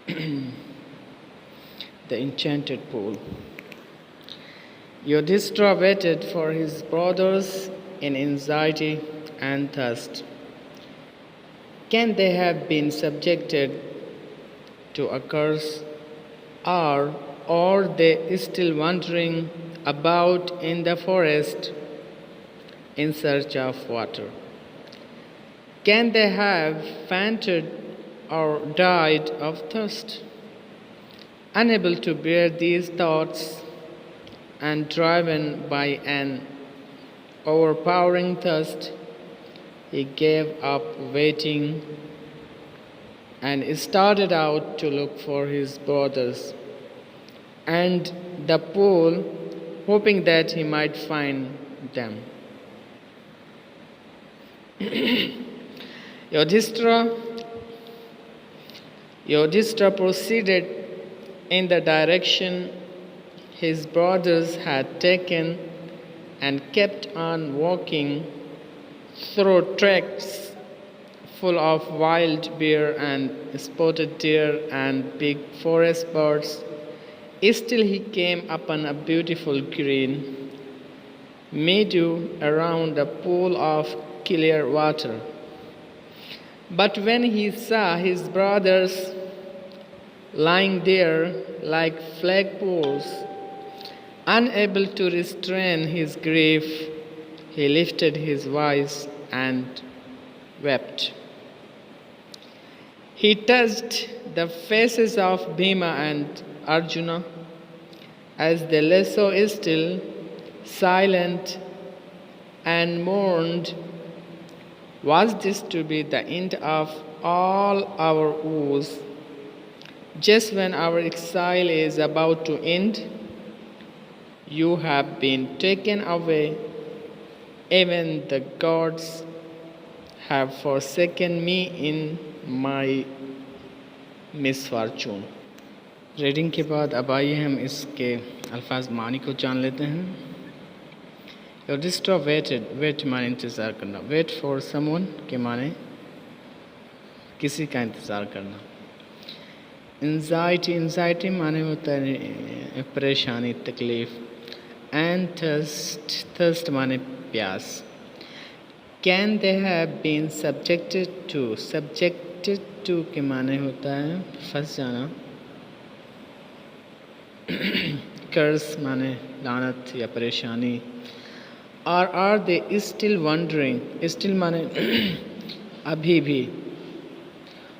The enchanted pool. Yudhishthira waited for his brothers in anxiety and thirst. Can they have been subjected to a curse, or are they still wandering about in the forest in search of water? Can they have fainted or died of thirst? Unable to bear these thoughts and driven by an overpowering thirst, he gave up waiting and started out to look for his brothers and the pool, hoping that he might find them. Yudhishthira proceeded in the direction his brothers had taken and kept on walking through tracks full of wild bear and spotted deer and big forest birds. Still, he came upon a beautiful green meadow around a pool of clear water. But when he saw his brothers lying there like flagpoles, unable to restrain his grief, he lifted his voice and wept. He touched the faces of Bhima and Arjuna as they lay so still, silent, and mourned. Was this to be the end of all our woes? Just when our exile is about to end, you have been taken away. Even the gods have forsaken me in my misfortune. Reading के बाद अब आइए हम इसके अल्फाज मानी को जान लेते हैं. Yudhishthira waited. वेट माने इंतज़ार करना. वेट फॉर समवन के माने किसी का इंतज़ार करना. एंजाइटी माने होता है परेशानी, तकलीफ़. एंड थर्स्ट माने प्यास. Can they have been subjected to के माने होता है फंस जाना. कर्स माने लानत या परेशानी. Are they still wandering. Still माने अभी भी.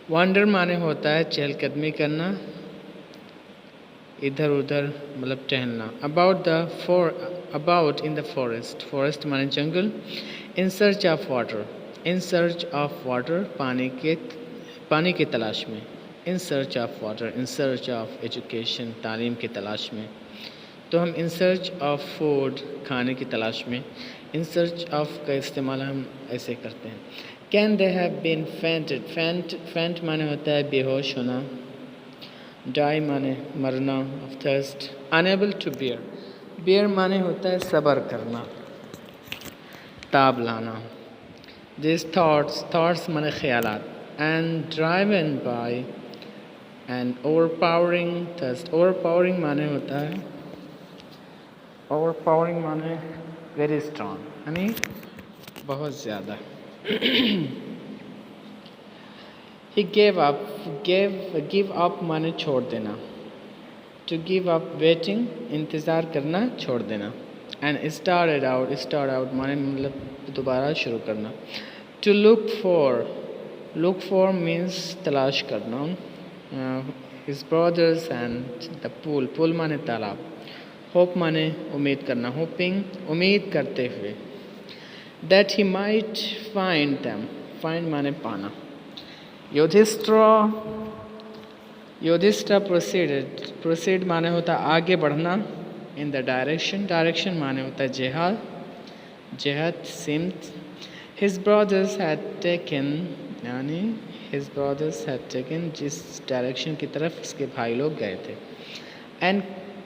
वंडर माने होता है चहलकदमी करना, इधर उधर मतलब टहलना. About in the forest. Forest माने जंगल. In search of water. In search of water पानी की तलाश में. In search of water. In search of education तालीम की तलाश में. तो हम इन सर्च ऑफ फूड खाने की तलाश में. इन सर्च ऑफ का इस्तेमाल हम ऐसे करते हैं. Can they have been fainted. Faint माने होता है बेहोश होना. डाई माने मरना. Of thirst. Unable to bear माने होता है सब्र करना, ताब लाना. दिस थॉट्स माने ख्यालात. And driven by and overpowering thirst. Overpowering माने होता है ओवरपावरिंग माने वेरी स्ट्रॉन्ग, यानी बहुत ज़्यादा. ही गिव अप माने छोड़ देना. टू गिव अप वेटिंग इंतज़ार करना, छोड़ देना. एंड स्टार्ट आउट माने मतलब दोबारा शुरू करना. टू लुक फॉर मीन्स तलाश करना. His brothers and the pool माने तालाब. होप माने उम्मीद करना. होपिंग उम्मीद करते हुए. That he might find them. Find माने पाना. Yudhishthira proceed माने होता है आगे बढ़ना. इन द डायरेक्शन माने होता है जिहाद सिमत. हिज ब्रदर्स हैड टेकन जिस डायरेक्शन की तरफ उसके भाई लोग गए थे. एंड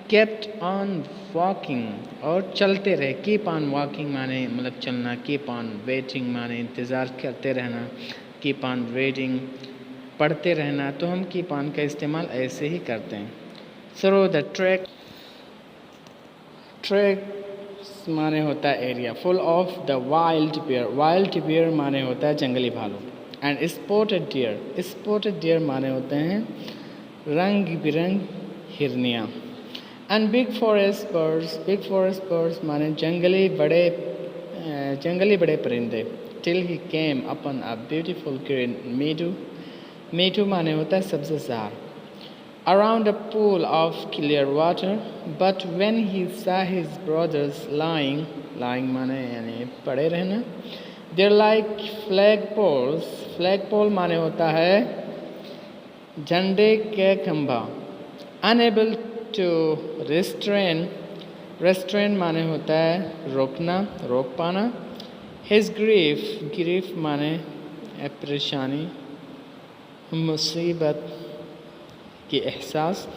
केप्ट ऑन वॉकिंग और चलते रहे. कीप ऑन वॉकिंग माने मतलब चलना. कीप ऑन वेटिंग माने इंतज़ार करते रहना. कीप ऑन वेटिंग पढ़ते रहना, तो हम कीप ऑन का इस्तेमाल ऐसे ही करते हैं। थ्रू द ट्रैक, ट्रैक माने होता है area. Full of the wild bear, wild bear माने होता है जंगली भालू। And spotted deer, spotted deer माने होते हैं रंग बिरंग हिरनियाँ। And big forest birds, big forest birds माने जंगली बड़े परिंदे। Till he came upon a beautiful green meadow, meadow माने होता है Sabzar. Around a pool of clear water, but when he saw his brothers lying माने यानी पड़े रहना, they're like flagpoles, flagpole माने होता है झंडे के खंभा। Unable to restrain माने होता है रोकना, रोक पाना। His grief माने परेशानी, मुसीबत की एहसास।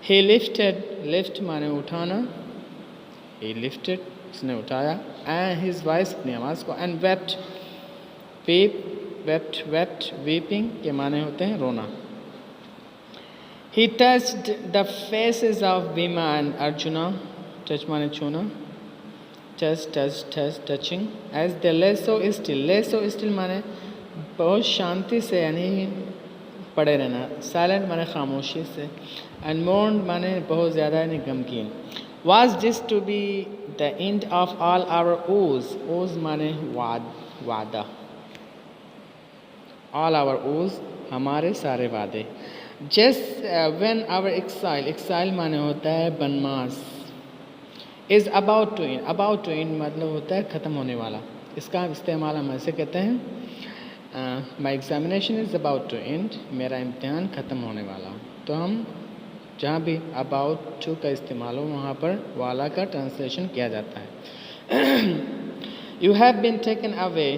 He lift माने उठाना, he lifted उसने उठाया, and his voice अपनी आवाज़ को। and wept weeping के माने होते हैं रोना। He touched the faces of Bhima and Arjuna, touch माने छूना, touching, as they lay so still माने बहुत शांति से यानी पड़े रहना। साइलेंट माने खामोशी से। एंड मोर्न माने बहुत ज़्यादा यानी गमगीन। Was this to be the end of all our oaths? Oaths माने वादा। All our oaths हमारे सारे वादे। Just when our exile माने होता है बनमास। Is about to end मतलब होता है ख़त्म होने वाला। इसका इस्तेमाल हम ऐसे कहते हैं My examination is about to end, मेरा इम्तिहान ख़त्म होने वाला। तो हम जहाँ भी about to का इस्तेमाल हो वहाँ पर वाला का ट्रांसलेशन किया जाता है। You have been taken away,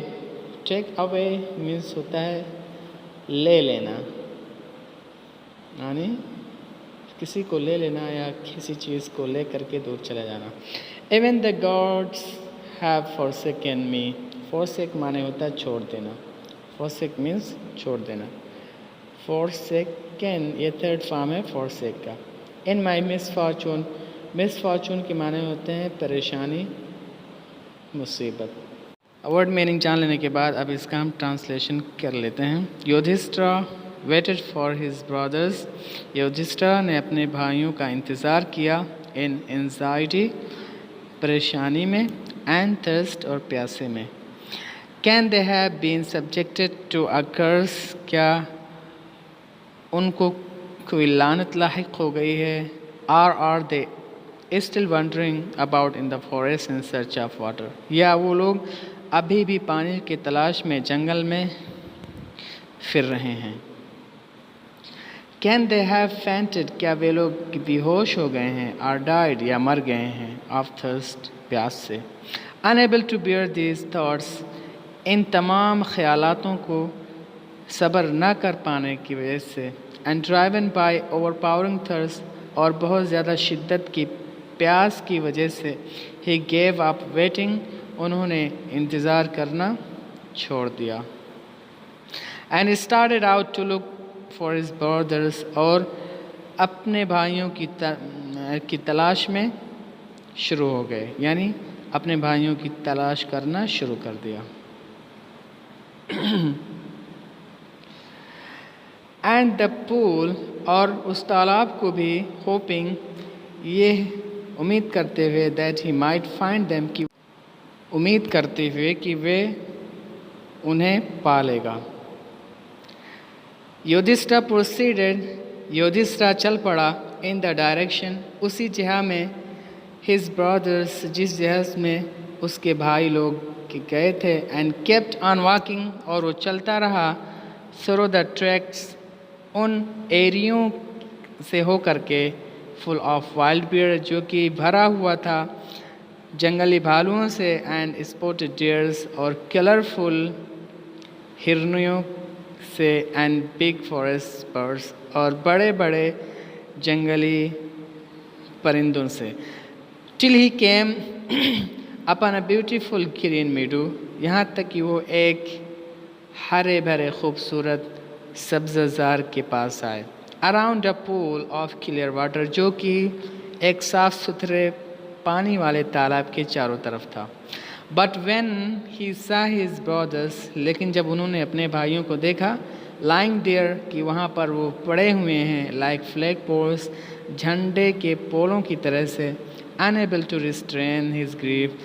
take away means होता है ले लेना, यानी किसी को ले लेना या किसी चीज़ को ले करके दूर चले जाना। Even the gods have forsaken me, forsake माने होता है छोड़ देना। forsake means छोड़ देना। forsaken ये थर्ड फॉर्म है forsake का। in my misfortune के माने होते हैं परेशानी, मुसीबत। वर्ड मीनिंग जान लेने के बाद अब इसका हम ट्रांसलेशन कर लेते हैं। Yudhishthir waited for his brothers, Yudhishthir ने अपने भाइयों का इंतज़ार किया। in anxiety परेशानी में, and thirst और प्यासे में। Can they have been subjected to a curse? क्या उनको कोई लानत लाहिक हो गई है? Or are they still wandering about in the forest in search of water? या वो लोग अभी भी पानी की तलाश में जंगल में फिर रहे हैं? Can they have fainted? क्या वे लोग बेहोश हो गए हैं? Or died या मर गए हैं of thirst प्यास से? Unable to bear these thoughts, इन तमाम ख़यालातों को सब्र न कर पाने की वजह से। And driven by overpowering thirst और बहुत ज़्यादा शिद्दत की प्यास की वजह से। ही गेव अप वेटिंग उन्होंने इंतज़ार करना छोड़ दिया। And started out to look for his brothers और अपने भाइयों की तलाश में शुरू हो गए, यानी अपने भाइयों की तलाश करना शुरू कर दिया। एंड द पूल और उस तालाब को भी होपिंग ये उम्मीद करते हुए that he might find them कि उम्मीद करते हुए कि वे उन्हें पालेगा। युधिष्ठिर प्रोसीडेड युधिष्ठिर चल पड़ा इन द डायरेक्शन उसी जगह में हिज ब्रदर्स जिस जगह में उसके भाई लोग गए थे। एंड केप्ट ऑन वॉकिंग और वो चलता रहा थ्रू द ट्रैक्स उन एरियों से हो करके फुल ऑफ वाइल्ड बियर जो कि भरा हुआ था जंगली भालुओं से। एंड स्पॉटेड डियर्स और कलरफुल हिरनियों से। एंड बिग फॉरेस्ट बर्ड्स और बड़े बड़े जंगली परिंदों से। Till he came upon a beautiful green meadow यहाँ तक कि वो एक हरे भरे खूबसूरत सब्ज़ार के पास आए। Around a pool of clear water, जो कि एक साफ सुथरे पानी वाले तालाब के चारों तरफ था। बट वेन ही सा हिज ब्रदर्स, लेकिन जब उन्होंने अपने भाइयों को देखा, लाइंग देयर, कि वहाँ पर वो पड़े हुए हैं, लाइक फ्लैग पोल्स, झंडे के पोलों की तरह से, unable to restrain his grief,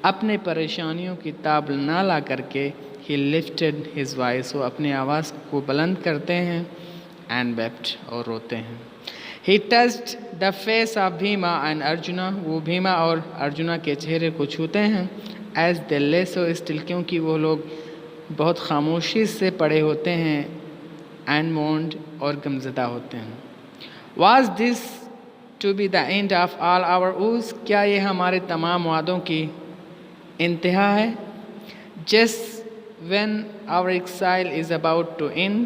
अपने परेशानियों की ताब ना ला करके, ही लिफ्टेड हिज वॉइस, वो अपनी आवाज़ को बुलंद करते हैं, एंड वेप्ट, और रोते हैं। ही touched the face of Bhima and arjuna, वो भीमा और अर्जुना के चेहरे को छूते हैं। एज दे ले सो स्टिल, क्योंकि वो लोग बहुत खामोशी से पड़े होते हैं, एंड मोन्ड, और गमज़दा होते हैं। Was this to be the end of all our woes, क्या ये हमारे तमाम वादों की इंतहा है? Just when our exile is about to end,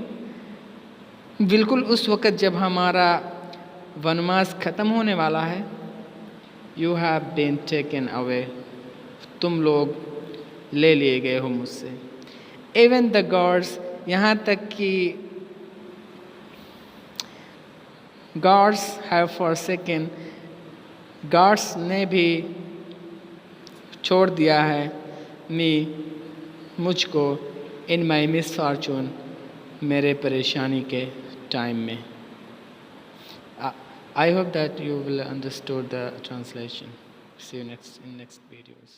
बिल्कुल उस वक़्त जब हमारा वनवास ख़त्म होने वाला है। You have been taken away, तुम लोग ले लिए गए हो मुझसे। इवन द गॉड्स, यहाँ तक कि गॉड्स हैव फॉरसेकन, गॉड्स ने भी छोड़ दिया है, मी, मुझको, इन माई मिसफॉर्चून, मेरे परेशानी के टाइम में। I hope that you will understood the translation. See you in next videos.